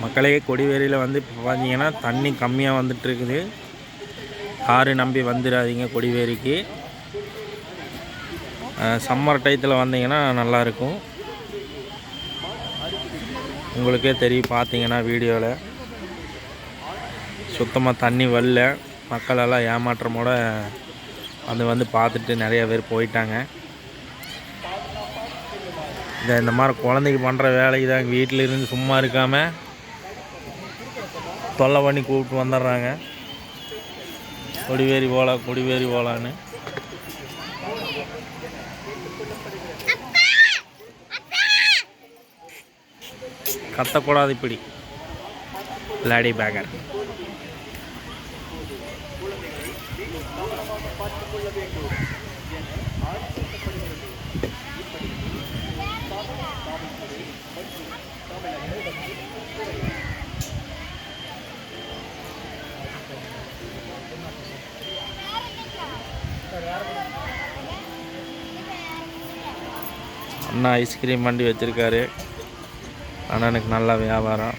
மக்களே கொடிவேரியில் வந்து இப்போ பார்த்தீங்கன்னா தண்ணி கம்மியாக வந்துட்டுருக்குது. ஆறு நம்பி வந்துடாதீங்க கொடிவேரிக்கு. சம்மர் டயத்தில் வந்தீங்கன்னா நல்லாயிருக்கும். உங்களுக்கே தெரியும், பார்த்தீங்கன்னா வீடியோவில் சுத்தமாக தண்ணி வரல. மக்களெல்லாம் ஏமாற்றமோட வந்து பார்த்துட்டு நிறைய பேர் போயிட்டாங்க. இந்த மாதிரி குழந்தைக்கு பண்ணுற வேலைக்கு தான் வீட்டில் இருந்து சும்மா இருக்காமல் தொல்லை பண்ணி கூப்பிட்டு வந்துடுறாங்க. கொடிவேரி போகலாம் கொடிவேரி போகலான்னு. கத்தக்கூடாது இப்படி லேடி பேக்கர். அண்ணா ஐஸ்கிரீம் வண்டி வச்சுருக்காரு. அண்ணனுக்கு நல்ல வியாபாரம்.